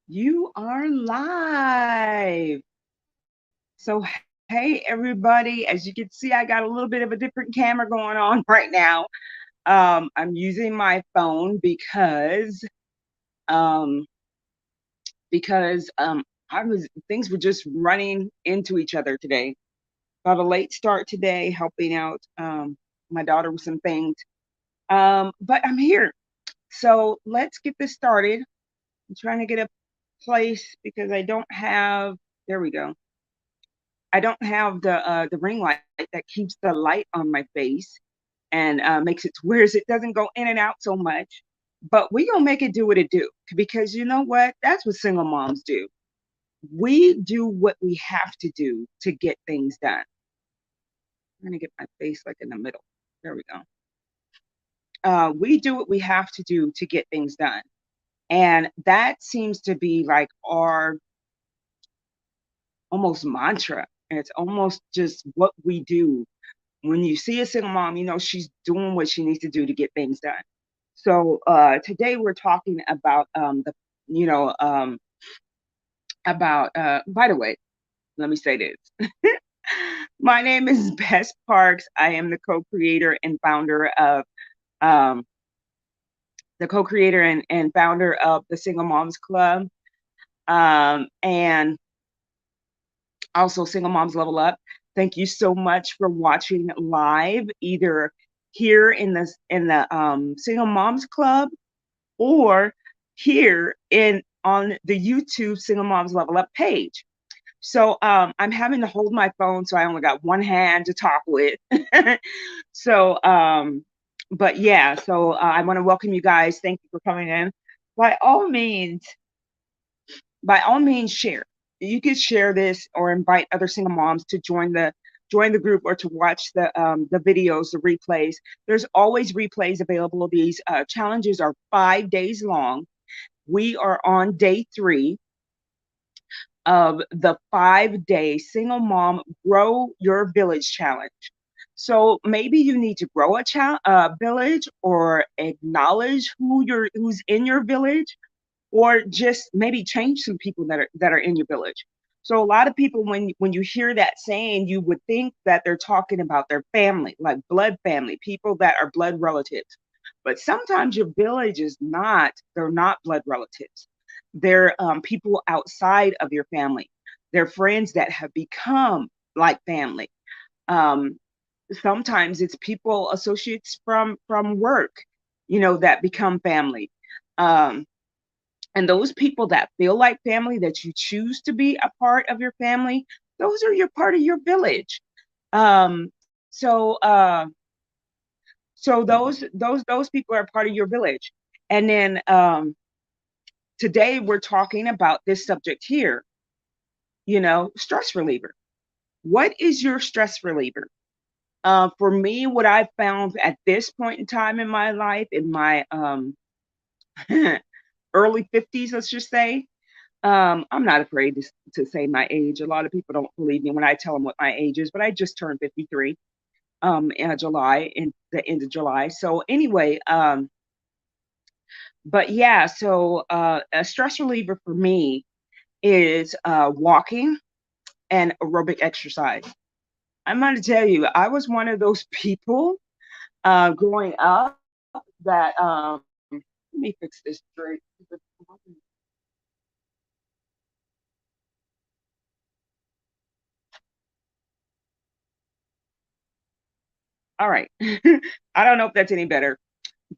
You are live. So, hey, everybody. As you can see, I got a little bit of a different camera going on right now. I'm using my phone um, because things were just running into each other today. Got a late start today, helping out my daughter with some things. But I'm here. So let's get this started. I'm trying to get a place because I don't have. There we go. I don't have the ring light that keeps the light on my face and makes it to where it doesn't go in and out so much. But we gonna make it do what it do because you know what? That's what single moms do. We do what we have to do to get things done. I'm gonna get my face like in the middle. There we go. We do what we have to do to get things done, and that seems to be like our almost mantra. And it's almost just what we do. When you see a single mom, you know she's doing what she needs to do to get things done. So today we're talking about you know, about. By the way, let me say this. My name is Bess Parks. I am um, the co-creator and founder of the Single Moms Club, and also Single Moms Level Up. Thank you so much for watching live, either here in the Single Moms Club or here in on the YouTube Single Moms Level Up page. So I'm having to hold my phone, so I only got one hand to talk with. so, but yeah, so I want to welcome you guys. Thank you for coming in. By all means, by all means, share. You can share this or invite other single moms to join the group or to watch the videos, the replays. There's always replays available. These challenges are 5 days long. We are on day 3 of the 5-day Single Mom Grow Your Village Challenge. So maybe you need to grow a village or acknowledge who's in your village, or just maybe change some people that are in your village. So a lot of people, when you hear that saying, you would think that they're talking about their family, like blood family, people that are blood relatives. But sometimes your village is not, they're not blood relatives. They're people outside of your family. They're friends that have become like family. Um, Sometimes it's people, associates from work, that become family. Um, and those people that feel like family, that you choose to be a part of your family, those are your part of your village. Um, so those people are part of your village. And then today we're talking about this subject here, stress reliever. What is your stress reliever? For me, what I've found at this point in time in my life, in my early 50s, let's just say, I'm not afraid to say my age. A lot of people don't believe me when I tell them what my age is, but I just turned 53 in the end of July. So anyway, but yeah, so a stress reliever for me is walking and aerobic exercise. I'm going to tell you, I was one of those people growing up that let me fix this straight. All right. I don't know if that's any better.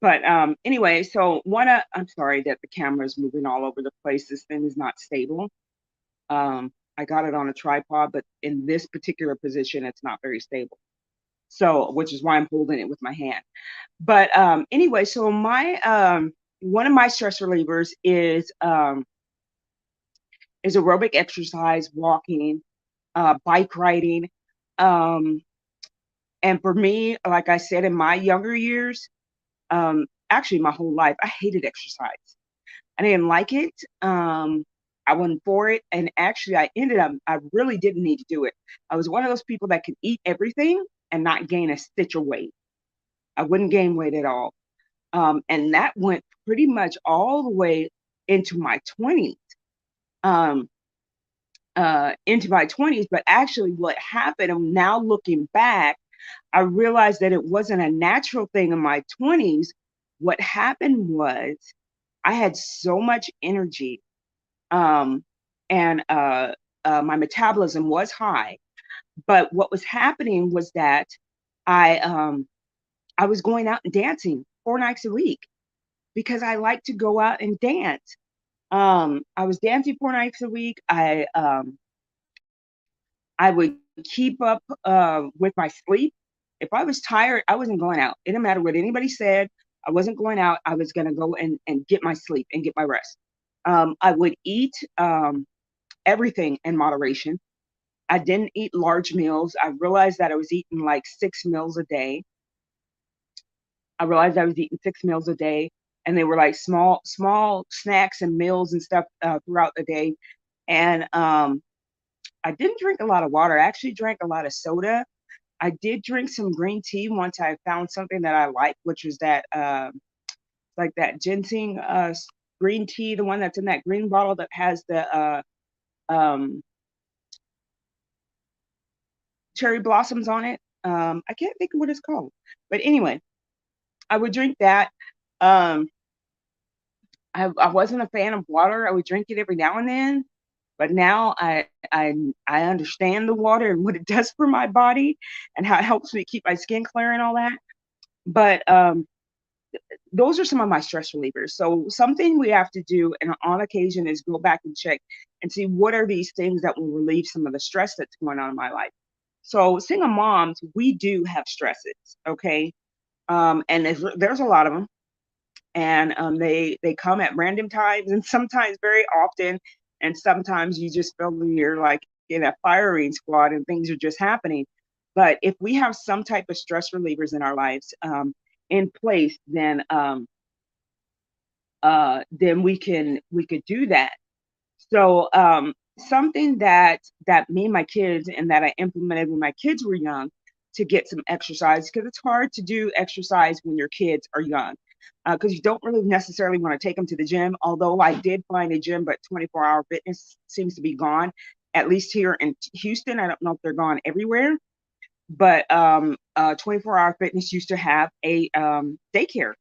But anyway, so I'm sorry that the camera is moving all over the place. This thing is not stable. I got it on a tripod, but in this particular position, it's not very stable. So, which is why I'm holding it with my hand. But anyway, so my one of my stress relievers is aerobic exercise, walking, bike riding. Um, and for me, like I said, in my younger years, actually my whole life, I hated exercise. I didn't like it. I wasn't for it. And actually, I really didn't need to do it. I was one of those people that could eat everything and not gain a stitch of weight. I wouldn't gain weight at all. And that went pretty much all the way into my 20s. um, into my 20s. But actually, what happened, I'm now looking back, I realized that it wasn't a natural thing in my 20s. What happened was I had so much energy, um, and my metabolism was high. But what was happening was that I um, I was going out and dancing 4 nights a week because I like to go out and dance. I was dancing 4 nights a week. I would keep up with my sleep. If I was tired, I wasn't going out. It didn't matter what anybody said. I wasn't going out. I was going to go and get my sleep and get my rest. I would eat everything in moderation. I didn't eat large meals. I realized that I was eating like 6 meals a day. I realized I was eating 6 meals a day, and they were like small snacks and meals and stuff throughout the day. And I didn't drink a lot of water. I actually drank a lot of soda. I did drink some green tea once I found something that I liked, which was that like that ginseng green tea, the one that's in that green bottle that has the um, cherry blossoms on it. I can't think of what it's called, but anyway, I would drink that. Um, I wasn't a fan of water. I would drink it every now and then, but now I understand the water and what it does for my body and how it helps me keep my skin clear and all that. But those are some of my stress relievers. So something we have to do and on occasion is go back and check and see what are these things that will relieve some of the stress that's going on in my life. So single moms, we do have stresses, okay? And there's a lot of them, and they come at random times and sometimes very often, and sometimes you just feel you're like in a firing squad and things are just happening. But if we have some type of stress relievers in our lives in place, then we could do that. So something that me and my kids and that I implemented when my kids were young to get some exercise, because it's hard to do exercise when your kids are young, because you don't really necessarily want to take them to the gym. Although I did find a gym, but 24-hour fitness seems to be gone, at least here in Houston. I don't know if they're gone everywhere, but 24-hour fitness used to have a daycare,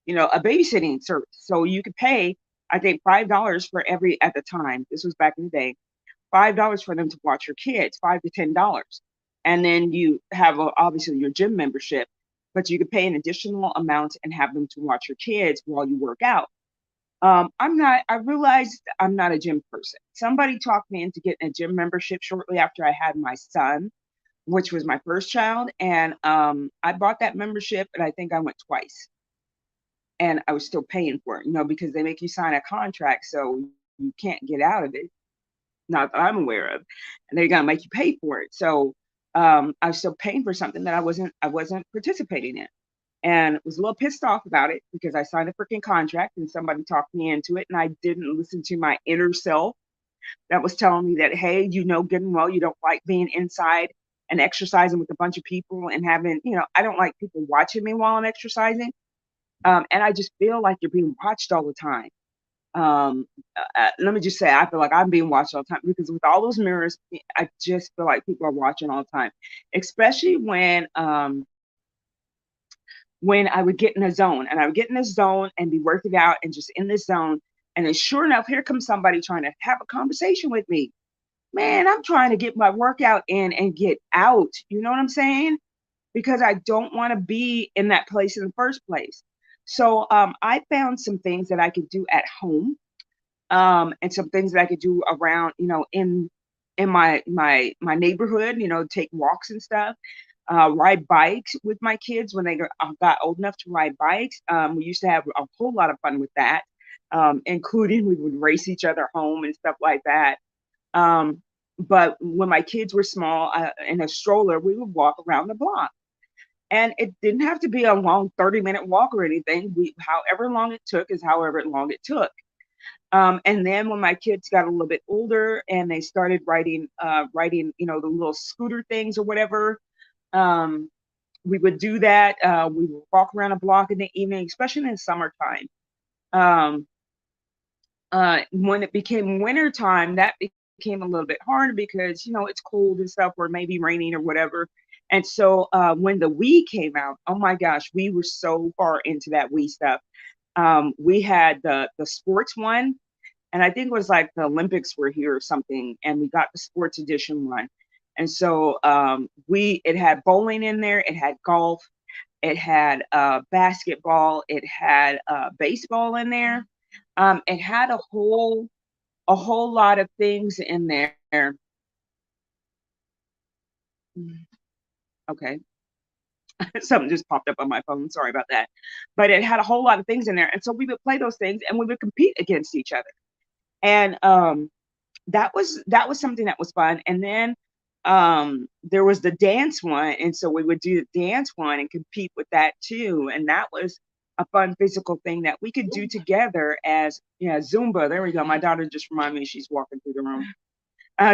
a babysitting service. So you could pay, I think, $5 for every, at the time, this was back in the day, $5 for them to watch your kids, $5 to $10. And then you have obviously your gym membership, but you could pay an additional amount and have them to watch your kids while you work out. I realized I'm not a gym person. Somebody talked me into getting a gym membership shortly after I had my son, which was my first child. And I bought that membership, and I think I went twice. And I was still paying for it, because they make you sign a contract, so you can't get out of it. Not that I'm aware of, and they're gonna make you pay for it. So I was still paying for something that I wasn't participating in, and was a little pissed off about it because I signed a freaking contract and somebody talked me into it, and I didn't listen to my inner self that was telling me that, hey, good and well, you don't like being inside and exercising with a bunch of people and having, I don't like people watching me while I'm exercising. And I just feel like you're being watched all the time. Um, Let me just say, I feel like I'm being watched all the time because with all those mirrors, I just feel like people are watching all the time, especially when I would get in a zone, and I would get in this zone and be working out and just in this zone. And then sure enough, here comes somebody trying to have a conversation with me. Man, I'm trying to get my workout in and get out. You know what I'm saying? Because I don't want to be in that place in the first place. So I found some things that I could do at home, and some things that I could do around, in my neighborhood, take walks and stuff, ride bikes with my kids when they got old enough to ride bikes. We used to have a whole lot of fun with that, including we would race each other home and stuff like that. Um, but when my kids were small, in a stroller, we would walk around the block. And it didn't have to be a long 30-minute walk or anything. However long it took is however long it took. And then when my kids got a little bit older and they started riding, the little scooter things or whatever, um, we would do that. We would walk around a block in the evening, especially in the summertime. Um, When it became winter time, that became a little bit harder because it's cold and stuff, or maybe raining or whatever. And so when the Wii came out, oh my gosh, we were so far into that Wii stuff. We had the sports one, and I think it was like the Olympics were here or something, and we got the sports edition one. And so we it had bowling in there, it had golf, it had basketball, it had baseball in there. It had a whole lot of things in there. Mm, okay, something just popped up on my phone. Sorry about that. But it had a whole lot of things in there, and so we would play those things, and we would compete against each other. And that was something that was fun. And then there was the dance one, and so we would do the dance one and compete with that too. And that was a fun physical thing that we could do together as Zumba. There we go. My daughter just reminded me, she's walking through the room.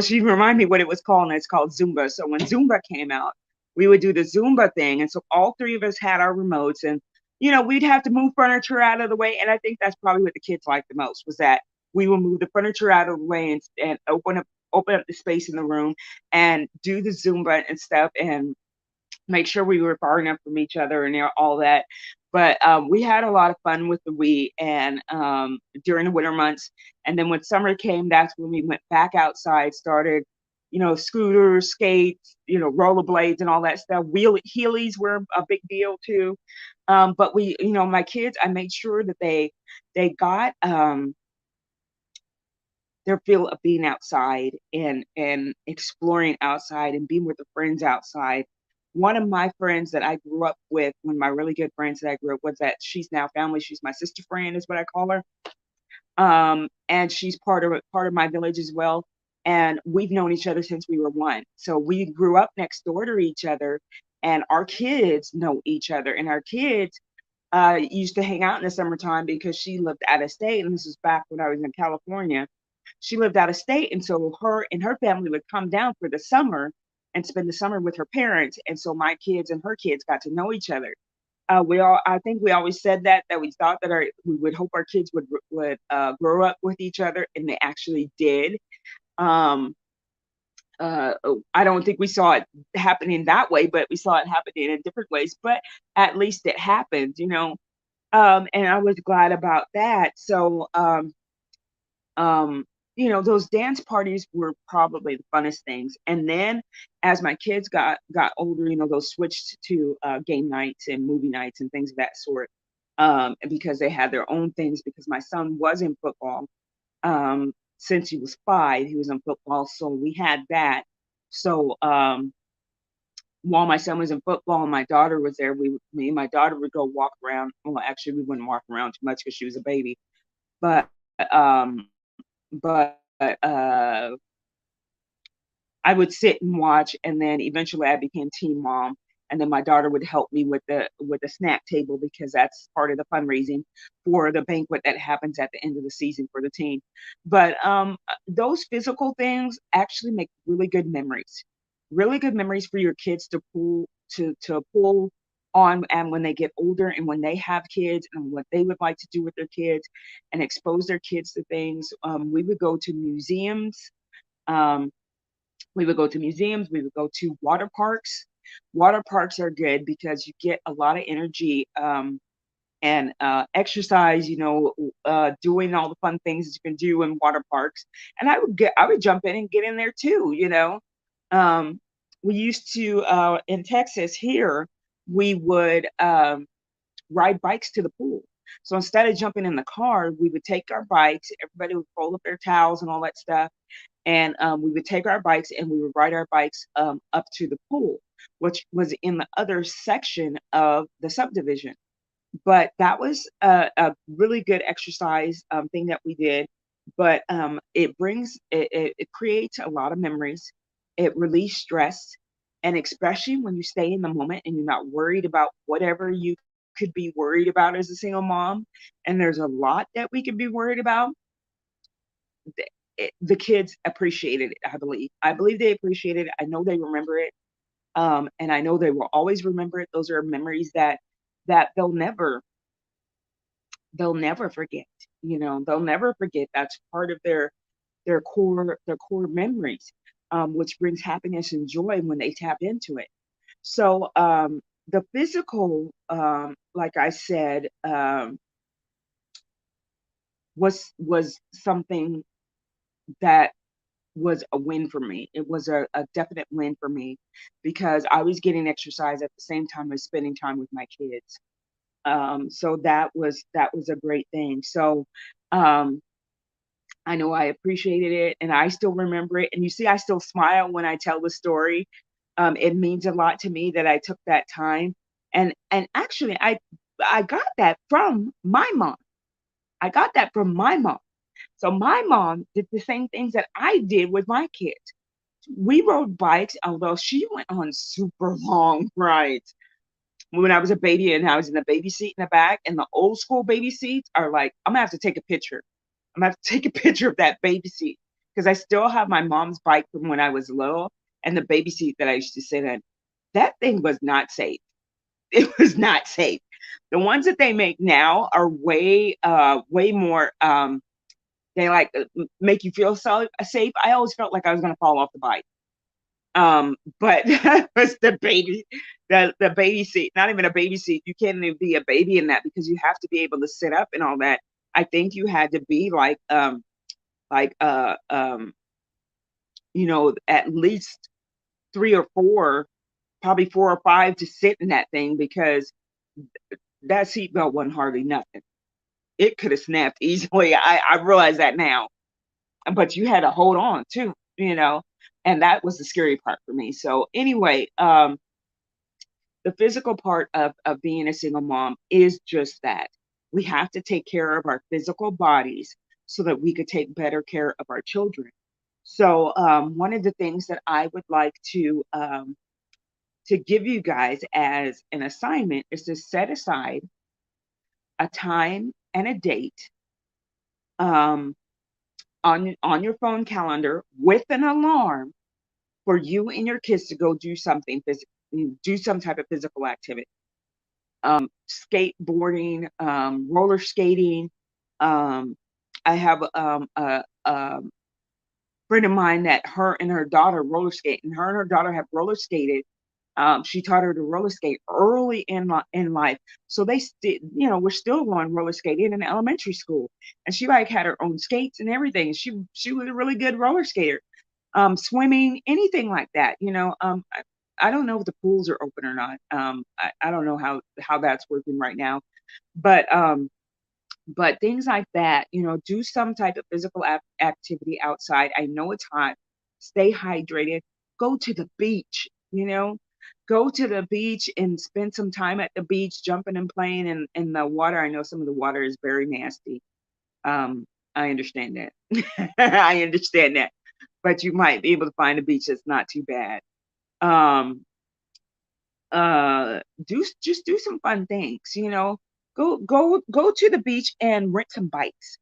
She reminded me what it was called, and it's called Zumba. So when Zumba came out, we would do the Zumba thing, and so all three of us had our remotes, and we'd have to move furniture out of the way, and I think that's probably what the kids liked the most, was that we would move the furniture out of the way and open up the space in the room and do the Zumba and stuff, and make sure we were far enough from each other and all that. But we had a lot of fun with the Wii, and during the winter months. And then when summer came, that's when we went back outside, started, scooters, skates, rollerblades and all that stuff. Heelys were a big deal too. But my kids, I made sure that they got their feel of being outside and exploring outside and being with the friends outside. One of my friends that I grew up with, one of my really good friends that I grew up with, that she's now family, she's my sister friend, is what I call her. And she's part of my village as well. And we've known each other since we were one. So we grew up next door to each other, and our kids know each other. And our kids used to hang out in the summertime because she lived out of state, and this was back when I was in California. She lived out of state, and so her and her family would come down for the summer and spend the summer with her parents. And so my kids and her kids got to know each other. I think we always said that we thought that we would hope our kids would grow up with each other, and they actually did. Um, I don't think we saw it happening that way, but we saw it happening in different ways. But at least it happened. And I was glad about that. So um, those dance parties were probably the funnest things. And then as my kids got older, those switched to game nights and movie nights and things of that sort. Because they had their own things, because my son was in football. Since he was 5, he was in football, so we had that. So while my son was in football and my daughter was there, me and my daughter would go walk around. Well, actually, we wouldn't walk around too much because she was a baby. But but I would sit and watch, and then eventually I became team mom. And then my daughter would help me with the snack table, because that's part of the fundraising for the banquet that happens at the end of the season for the team. But those physical things actually make really good memories for your kids to pull on, and when they get older and when they have kids and what they would like to do with their kids and expose their kids to things. We would go to museums. Um, we would go to water parks. Water parks are good because you get a lot of energy, and exercise, doing all the fun things that you can do in water parks. And I would jump in and get in there too. Um, we used to, in Texas here, we would ride bikes to the pool. So instead of jumping in the car, we would take our bikes, everybody would roll up their towels and all that stuff, and we would take our bikes and we would ride our bikes up to the pool, which was in the other section of the subdivision. But that was a really good exercise thing that we did. But it creates a lot of memories. It relieves stress, and especially when you stay in the moment and you're not worried about whatever you could be worried about as a single mom. And there's a lot that we could be worried about. The kids appreciated it. I believe they appreciated it. I know they remember it. And I know they will always remember it. Those are memories that they'll they'll never forget. They'll never forget. That's part of their core memories, which brings happiness and joy when they tap into it. So the physical, like I said, was something that was a win for me. It was a definite win for me because I was getting exercise at the same time as spending time with my kids. So that was a great thing. So um, I know I appreciated it, and I still remember it. And you see, I still smile when I tell the story. It means a lot to me that I took that time, and actually, I got that from my mom. I got that from my mom. So my mom did the same things that I did with my kids. We rode bikes, although she went on super long rides when I was a baby and I was in the baby seat in the back. And the old school baby seats are like, I'm gonna have to take a picture. I'm gonna have to take a picture of that baby seat because I still have my mom's bike from when I was little and the baby seat that I used to sit in. That thing was not safe. It was not safe. The ones that they make now are way more. They like make you feel so safe. I always felt like I was gonna fall off the bike. But was the baby seat, not even a baby seat. You can't even be a baby in that because you have to be able to sit up and all that. I think you had to be like at least 3 or 4, probably 4 or 5 to sit in that thing because that seatbelt wasn't hardly nothing. It could have snapped easily. I realize that now. But you had to hold on too. And that was the scary part for me. So anyway, the physical part of being a single mom is just that. We have to take care of our physical bodies so that we could take better care of our children. So one of the things that I would like to give you guys as an assignment is to set aside a time and a date um, on your phone calendar with an alarm for you and your kids to go do something physical, do some type of physical activity. Skateboarding, roller skating. Um, I have a friend of mine that her and her daughter roller skate, and her daughter have roller skated. She taught her to roller skate early in life, so they still, we're still going roller skating in elementary school, and she like had her own skates and everything. She was a really good roller skater. Swimming, anything like that. I don't know if the pools are open or not. I don't know how that's working right now, but things like that, do some type of physical activity outside. I know it's hot. Stay hydrated. Go to the beach. Go to the beach and spend some time at the beach, jumping and playing in the water. I know some of the water is very nasty. I understand that. I understand that, but you might be able to find a beach that's not too bad. Um, do some fun things, go to the beach and rent some bikes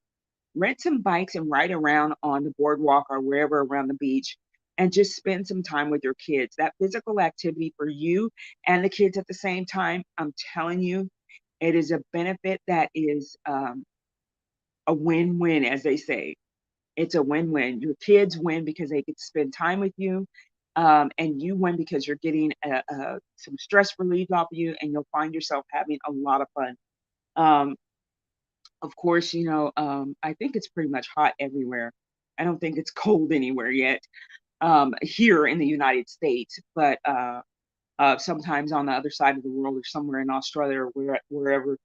and ride around on the boardwalk or wherever around the beach and just spend some time with your kids. That physical activity for you and the kids at the same time, I'm telling you, it is a benefit that is a win-win, as they say. It's a win-win. Your kids win because they get to spend time with you, and you win because you're getting some stress relief off of you, and you'll find yourself having a lot of fun. Um, of course, I think it's pretty much hot everywhere. I don't think it's cold anywhere yet here in the United States, but sometimes on the other side of the world or somewhere in Australia or wherever.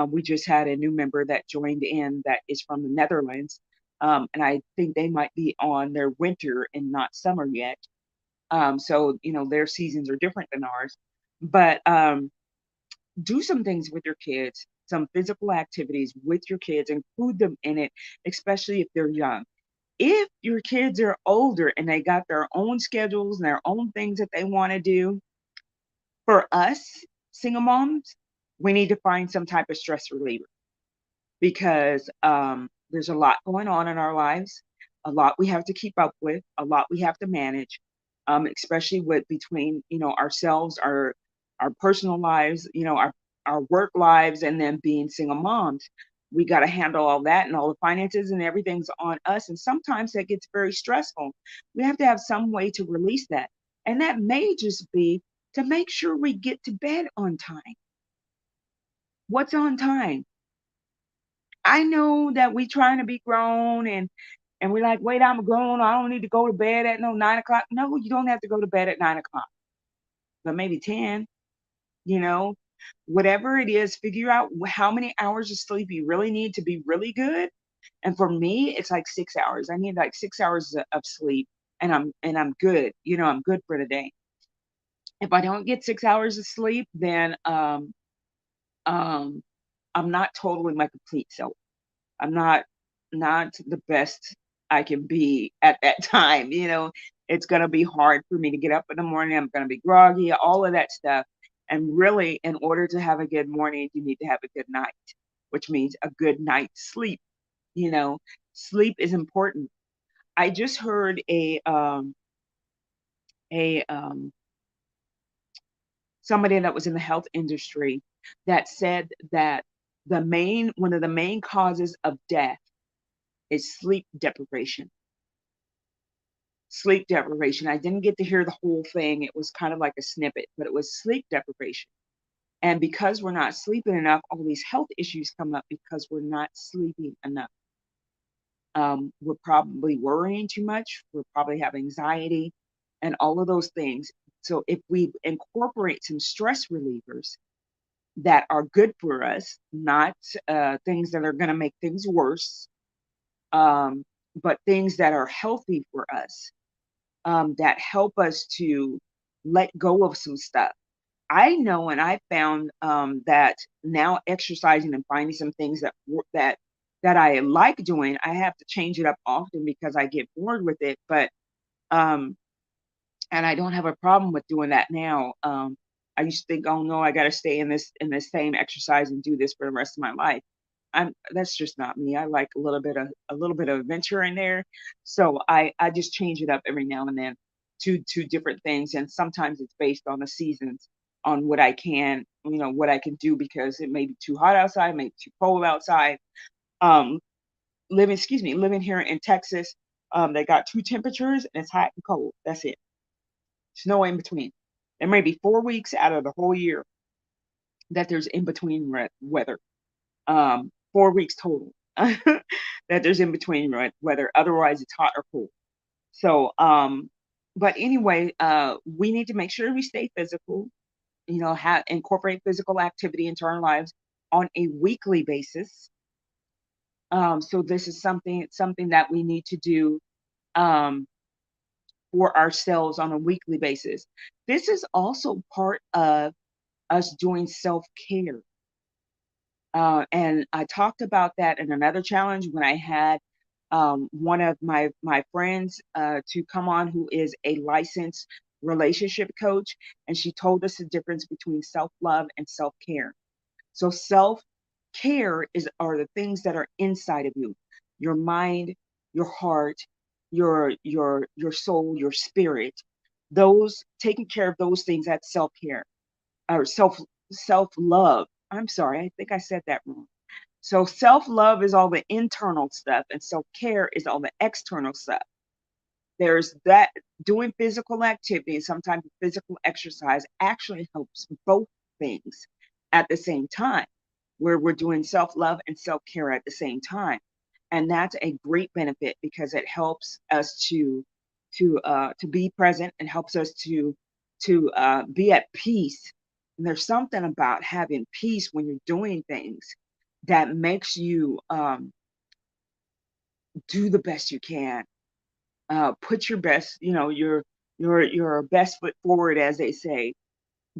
We just had a new member that joined in that is from the Netherlands. And I think they might be on their winter and not summer yet. So, their seasons are different than ours. But do some things with your kids, some physical activities with your kids, include them in it, especially if they're young. If your kids are older and they got their own schedules and their own things that they want to do, for us single moms, we need to find some type of stress reliever because there's a lot going on in our lives, a lot we have to keep up with, a lot we have to manage, especially with between ourselves, our personal lives, our work lives, and then being single moms. We got to handle all that, and all the finances and everything's on us. And sometimes that gets very stressful. We have to have some way to release that. And that may just be to make sure we get to bed on time. What's on time? I know that we trying to be grown, and we're like, wait, I'm grown. I don't need to go to bed at no 9 o'clock. No, you don't have to go to bed at 9 o'clock, but maybe 10, you know, whatever it is, figure out how many hours of sleep you really need to be really good. And for me, it's like 6 hours. I need like 6 hours of sleep, and I'm good. I'm good for the day. If I don't get 6 hours of sleep, then um I'm not totally my complete self. I'm not the best I can be at that time. It's gonna be hard for me to get up in the morning. I'm gonna be groggy, all of that stuff. And really, in order to have a good morning, you need to have a good night, which means a good night's sleep. You know, Sleep is important. I just heard a somebody that was in the health industry that said that one of the main causes of death is sleep deprivation. Sleep deprivation. I didn't get to hear the whole thing. It was kind of like a snippet, but it was sleep deprivation. And because we're not sleeping enough, all these health issues come up because we're not sleeping enough. We're probably worrying too much. We're probably have anxiety and all of those things. So if we incorporate some stress relievers that are good for us, not things that are going to make things worse, um, but things that are healthy for us, that help us to let go of some stuff. I know, and I found that now exercising and finding some things that I like doing, I have to change it up often because I get bored with it. But um, and I don't have a problem with doing that now. I used to think, oh no, I got to stay in this same exercise and do this for the rest of my life. That's just not me. I like a little bit of adventure in there, so I just change it up every now and then to different things, and sometimes it's based on the seasons, on what I can do because it may be too hot outside, it may be too cold outside. Um, living here in Texas, they got two temperatures and it's hot and cold. That's it. There's no in between. There may be 4 weeks out of the whole year that there's in between weather. 4 weeks total that there's in between weather. Otherwise, it's hot or cold. So, but anyway, we need to make sure we stay physical. Incorporate physical activity into our lives on a weekly basis. So this is something that we need to do um, for ourselves on a weekly basis. This is also part of us doing self care. And I talked about that in another challenge when I had one of my friends to come on, who is a licensed relationship coach, and she told us the difference between self love and self care. So self care are the things that are inside of you, your mind, your heart, your soul, your spirit. Those taking care of those things, that's self care or self love. I'm sorry, I think I said that wrong. So self love is all the internal stuff, and self care is all the external stuff. There's that doing physical activity and sometimes physical exercise actually helps both things at the same time, where we're doing self love and self care at the same time, and that's a great benefit because it helps us to be present and helps us to be at peace. And there's something about having peace when you're doing things that makes you do the best you can. Put your best, your best foot forward, as they say.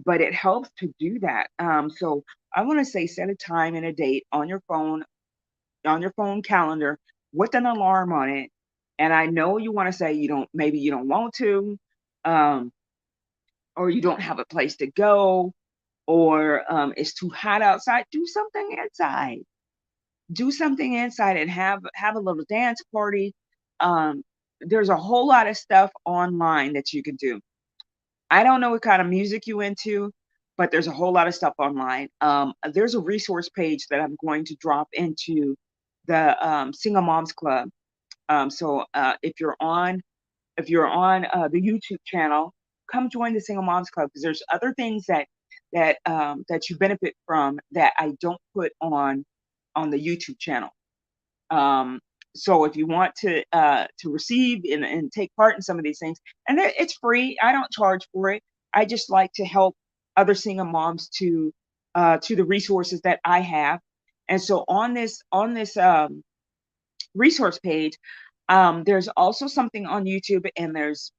But it helps to do that. So I want to say set a time and a date on your phone calendar with an alarm on it. And I know you want to say maybe you don't want to, um, or you don't have a place to go, or it's too hot outside. Do something inside. Do something inside and have a little dance party. Um, there's a whole lot of stuff online that you can do. I don't know what kind of music you into, but there's a whole lot of stuff online. There's a resource page that I'm going to drop into the Single Moms Club. If you're on the YouTube channel, come join the Single Moms Club, because there's other things that you benefit from that I don't put on the YouTube channel. Um, so if you want to receive and take part in some of these things, and it's free, I don't charge for it. I just like to help other single moms to the resources that I have. And so on this resource page, there's also something on YouTube, and there's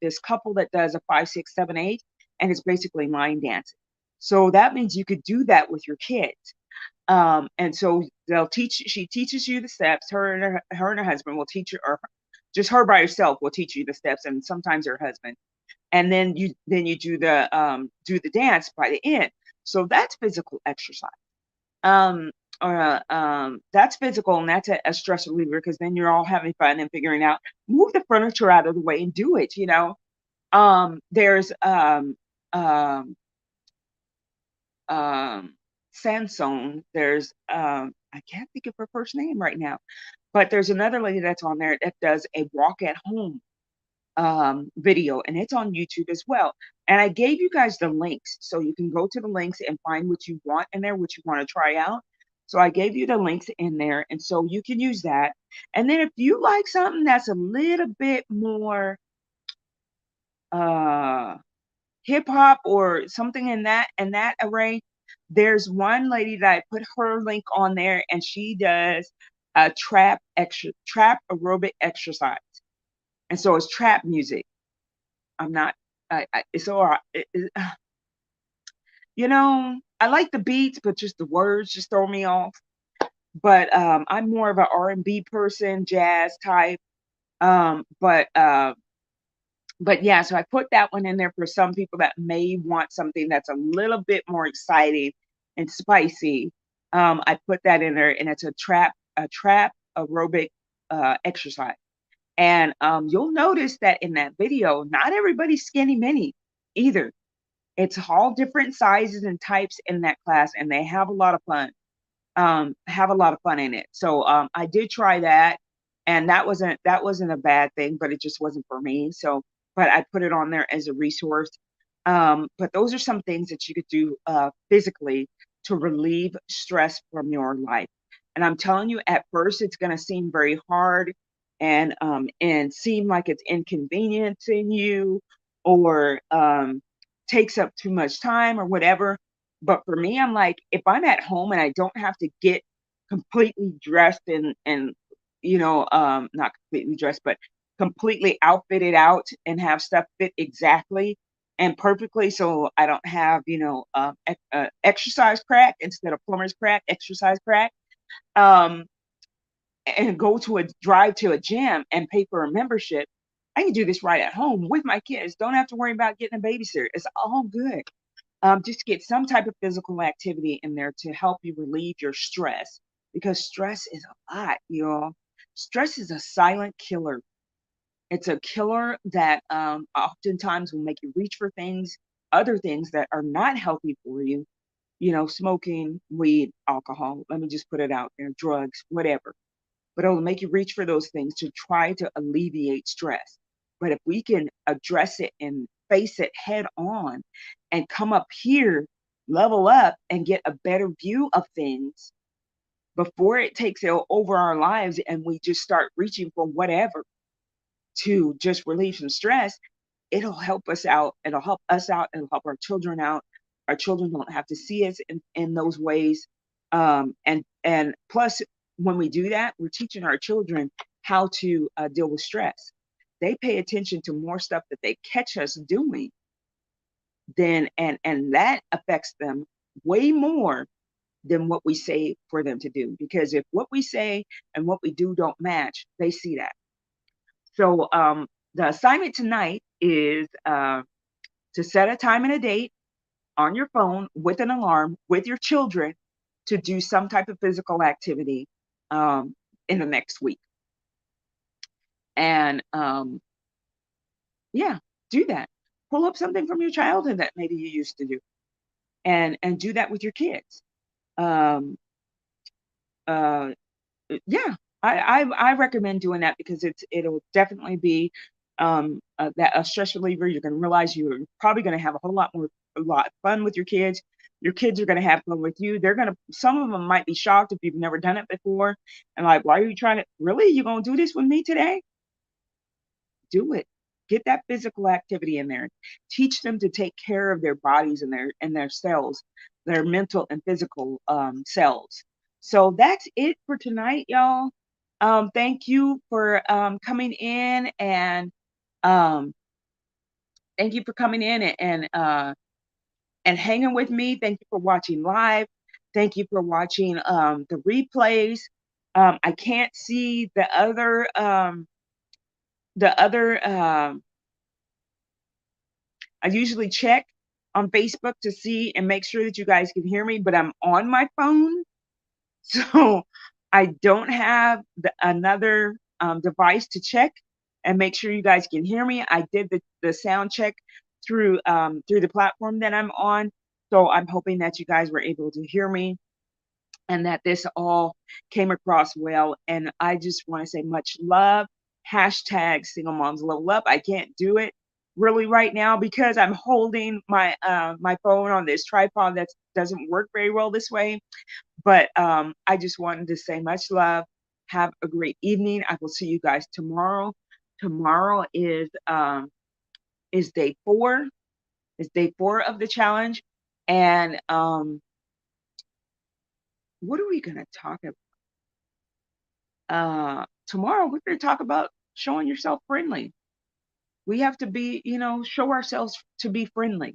this couple that does a 5, 6, 7, 8, and it's basically line dancing. So that means you could do that with your kids. And so she teaches you the steps. Her and her husband will teach you, or just her by herself will teach you the steps, and sometimes her husband. And then you do the dance by the end. So that's physical exercise. Um, that's physical, and that's a stress reliever, because then you're all having fun and figuring out, move the furniture out of the way and do it. There's um, um, Sansone. There's I can't think of her first name right now, but there's another lady that's on there that does a walk at home video, and it's on YouTube as well. And I gave you guys the links, so you can go to the links and find what you want in there, what you want to try out. So I gave you the links in there, and so you can use that. And then if you like something that's a little bit more uh hip hop or something in that array, there's one lady that I put her link on there, and she does a trap aerobic exercise. And so it's trap music. I'm not it's all right. I like the beats, but just the words just throw me off. But I'm more of an R&B person, jazz type. Um, but uh, but yeah, so I put that one in there for some people that may want something that's a little bit more exciting and spicy. I put that in there, and it's a trap aerobic exercise. And you'll notice that in that video, not everybody's skinny mini either. It's all different sizes and types in that class, and they have a lot of fun. Have a lot of fun in it. So I did try that, and that wasn't a bad thing, but it just wasn't for me. So, but I put it on there as a resource. But those are some things that you could do physically to relieve stress from your life. And I'm telling you, at first it's going to seem very hard, and seem like it's inconveniencing you, or takes up too much time or whatever. But for me, I'm like, if I'm at home and I don't have to get completely dressed and not completely dressed, but completely outfitted out and have stuff fit exactly and perfectly, so I don't have exercise crack instead of plumber's crack, exercise crack. Um, and go to a drive to a gym and pay for a membership. I can do this right at home with my kids. Don't have to worry about getting a babysitter. It's all good. Just get some type of physical activity in there to help you relieve your stress, because stress is a lot, y'all. Stress is a silent killer. It's a killer that oftentimes will make you reach for other things that are not healthy for you. Smoking, weed, alcohol. Let me just put it out there, drugs, whatever, but it'll make you reach for those things to try to alleviate stress. But if we can address it and face it head on and come up here, level up, and get a better view of things before it takes over our lives and we just start reaching for whatever to just relieve some stress, it'll help us out. It'll help us out. It'll help our children out. Our children don't have to see us in those ways. And plus, when we do that, we're teaching our children how to deal with stress. They pay attention to more stuff that they catch us doing, and that affects them way more than what we say for them to do. Because if what we say and what we do don't match, they see that. So the assignment tonight is to set a time and a date on your phone with an alarm with your children to do some type of physical activity in the next week. And yeah, do that. Pull up something from your childhood that maybe you used to do. and do that with your kids. Um, uh, yeah, I recommend doing that because it'll definitely be that a stress reliever. You're going to realize you're probably going to have a lot of fun with your kids. Your kids are going to have fun with you. Some of them might be shocked if you've never done it before, and like, why are you trying to? Really, you going to do this with me today? Do it. Get that physical activity in there. Teach them to take care of their bodies and their cells, their mental and physical selves. So that's it for tonight, y'all. Thank you for coming in um, thank you for coming in and hanging with me. Thank you for watching live. Thank you for watching the replays. I can't see the other I usually check on Facebook to see and make sure that you guys can hear me, but I'm on my phone. So I don't have another device to check and make sure you guys can hear me. I did the sound check through the platform that I'm on. So I'm hoping that you guys were able to hear me and that this all came across well. And I just want to say much love. Hashtag single moms level up. I can't do it really right now because I'm holding my phone on this tripod that doesn't work very well this way. But I just wanted to say much love. Have a great evening. I will see you guys tomorrow. Tomorrow is day 4. Is day 4 of the challenge. And what are we gonna talk about? Tomorrow we're going to talk about showing yourself friendly. We have to show ourselves to be friendly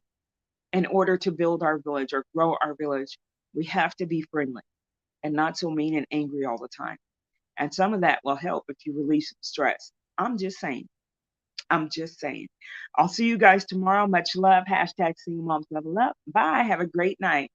in order to build our village or grow our village. We have to be friendly and not so mean and angry all the time. And some of that will help if you release stress. I'm just saying. I'm just saying. I'll see you guys tomorrow. Much love. Hashtag Single Moms Level Up. Bye. Have a great night.